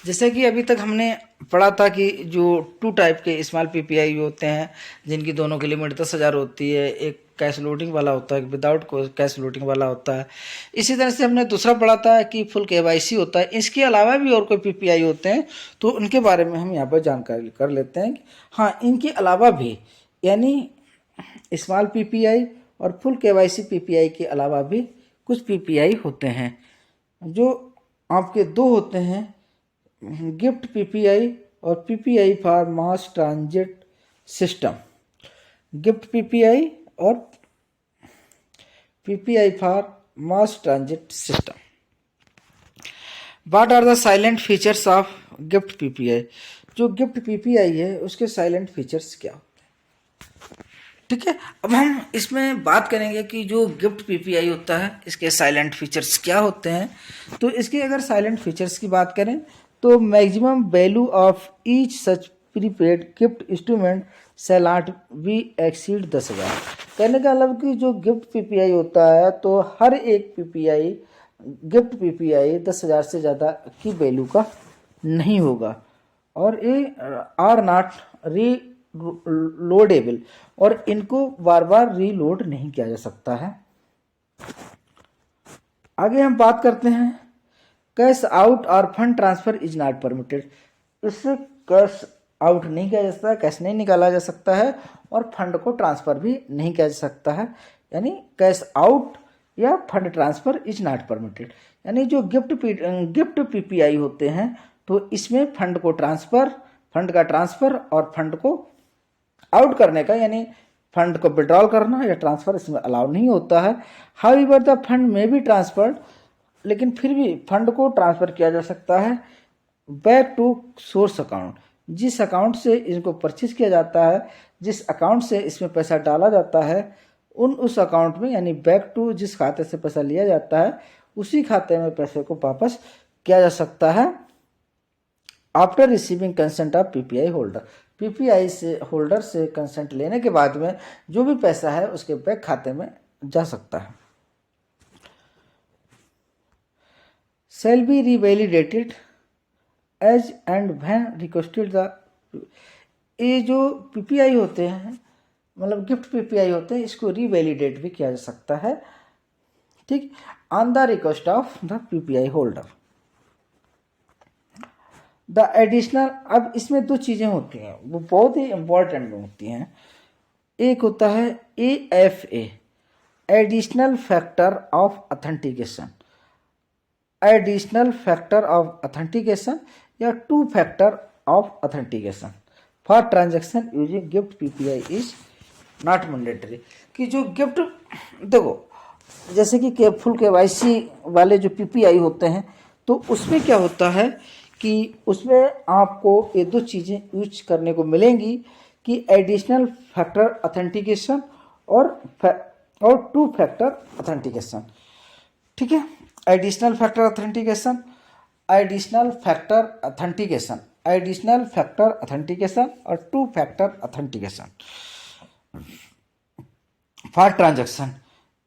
जैसे कि अभी तक हमने पढ़ा था कि जो 2 टाइप के स्मॉल पीपीआई होते हैं जिनकी दोनों की लिमिट 10,000 होती है, एक कैश लोडिंग वाला होता है, विदाउट कैश लोडिंग वाला होता है। इसी तरह से हमने दूसरा पढ़ा था कि फुल केवाईसी होता है। इसके अलावा भी और कोई पीपीआई होते हैं तो उनके बारे में हम यहाँ पर जानकारी कर लेते हैं कि हाँ, इनके अलावा भी, यानी स्मॉल पीपीआई और फुल केवाईसी पीपीआई के अलावा भी कुछ पीपीआई होते हैं जो आपके 2 होते हैं, गिफ्ट पीपीआई और PPI for mass transit system. Gift PPI और PPI for mass transit system. What are the silent features of gift PPI, जो गिफ्ट पीपीआई है उसके साइलेंट फीचर्स क्या होते हैं? ठीक है, अब हम इसमें बात करेंगे कि जो गिफ्ट पीपीआई होता है इसके साइलेंट फीचर्स क्या होते हैं। तो इसके अगर साइलेंट फीचर्स की बात करें तो maximum value of each such prepaid gift instrument shall not be exceed 10,000। कहने का मतलब कि जो गिफ्ट पीपीआई होता है तो हर एक पीपीआई गिफ्ट पीपीआई 10,000 से ज़्यादा की वैल्यू का नहीं होगा और ये आर नॉट रीलोडेबल, और इनको बार बार रीलोड नहीं किया जा सकता है। आगे हम बात करते हैं कैश आउट और fund transfer is not permitted. इससे कैश आउट नहीं किया जा सकता है, कैश नहीं निकाला जा सकता है और फंड को ट्रांसफर भी नहीं किया जा सकता है। यानी कैश आउट या fund transfer is not permitted. यानी जो गिफ्ट पीपीआई होते हैं तो इसमें फंड का ट्रांसफर और फंड को आउट करने का यानी फंड को विड्रॉल करना या ट्रांसफर इसमें अलाउ नहीं होता है। हाउएवर द फंड में बी ट्रांसफर्ड, लेकिन फिर भी फंड को ट्रांसफर किया जा सकता है बैक टू सोर्स अकाउंट। जिस अकाउंट से इनको परचेज किया जाता है, जिस अकाउंट से इसमें पैसा डाला जाता है, उस अकाउंट में यानी बैक टू जिस खाते से पैसा लिया जाता है उसी खाते में पैसे को वापस किया जा सकता है after receiving consent of PPI holder. PPI से होल्डर से कंसेंट लेने के बाद में जो भी पैसा है उसके बैंक खाते में जा सकता है। Shall be revalidated as and when requested the. ये जो पीपीआई होते हैं मतलब गिफ्ट पीपीआई होते हैं, इसको रिवैलिडेट भी किया जा सकता है, ठीक, on the request of the PPI holder. The additional, अब इसमें दो चीज़ें होती हैं वो बहुत ही इम्पोर्टेंट होती हैं। एक होता है AFA additional factor of authentication, additional factor of authentication या 2 factor of authentication for transaction using gift PPI is not mandatory. कि जो गिफ्ट, देखो जैसे कि फुल KYC वाले जो पीपीआई होते हैं तो उसमें क्या होता है कि उसमें आपको ये दो चीज़ें यूज करने को मिलेंगी कि एडिशनल फैक्टर ऑथेंटिकेशन और 2 फैक्टर ऑथेंटिकेशन, ठीक है। Additional factor authentication, additional factor authentication, additional factor authentication और 2 factor authentication for transaction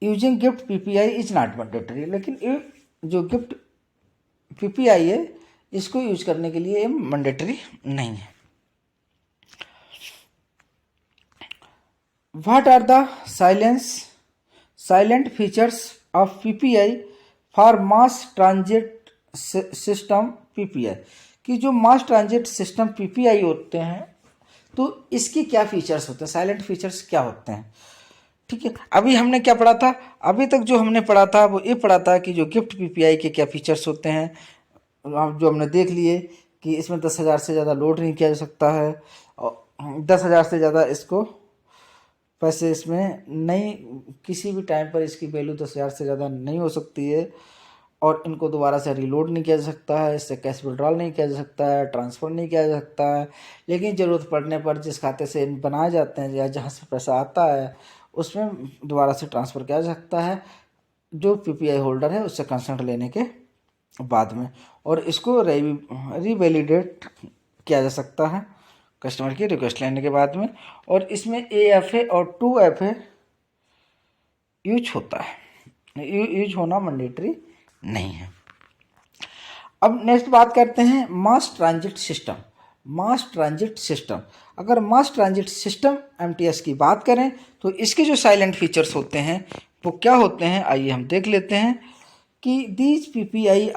using gift PPI is not mandatory. लेकिन ये जो गिफ्ट पीपीआई है इसको यूज करने के लिए मैंडेटरी नहीं है। What are the silent features of PPI for mass transit system PPI. कि जो मास ट्रांजिट सिस्टम पीपीआई होते हैं तो इसके क्या फीचर्स होते हैं, साइलेंट फीचर्स क्या होते हैं, ठीक है। अभी हमने क्या पढ़ा था, अभी तक जो हमने पढ़ा था वो ये पढ़ा था कि जो गिफ्ट पीपीआई के क्या फीचर्स होते हैं, जो हमने देख लिए कि इसमें 10,000 से ज़्यादा लोड नहीं किया जा सकता है और 10,000 से ज़्यादा इसको पैसे इसमें नहीं, किसी भी टाइम पर इसकी वैल्यू 10,000 से ज़्यादा नहीं हो सकती है और इनको दोबारा से रीलोड नहीं किया जा सकता है, इससे कैश विड्रॉल नहीं किया जा सकता है, ट्रांसफ़र नहीं किया जा सकता है। लेकिन ज़रूरत पड़ने पर जिस खाते से बनाए जाते हैं या जहाँ से पैसा आता है उसमें दोबारा से ट्रांसफ़र किया जा सकता है जो पीपीआई होल्डर है उससे कंसेंट लेने के बाद में, और इसको रिवैलिडेट किया जा सकता है कस्टमर की रिक्वेस्ट लेने के बाद में। और इसमें AFA और 2FA यूज होता है, यूज होना मैंडेटरी नहीं है। अब नेक्स्ट बात करते हैं मास ट्रांजिट सिस्टम। मास ट्रांजिट सिस्टम, अगर मास ट्रांजिट सिस्टम MTS की बात करें तो इसके जो साइलेंट फीचर्स होते हैं वो क्या होते हैं, आइए हम देख लेते हैं कि these PPI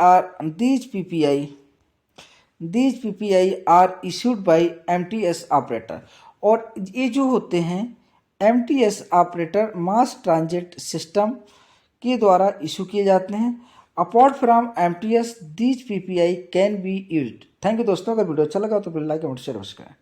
are issued by MTS operator. और ये जो होते हैं MTS operator mass transit system के द्वारा इशू किए जाते हैं। Apart from MTS these PPI can be used. Thank you दोस्तों, अगर वीडियो अच्छा लगा तो फिर लाइक कमेंट शेयर करें।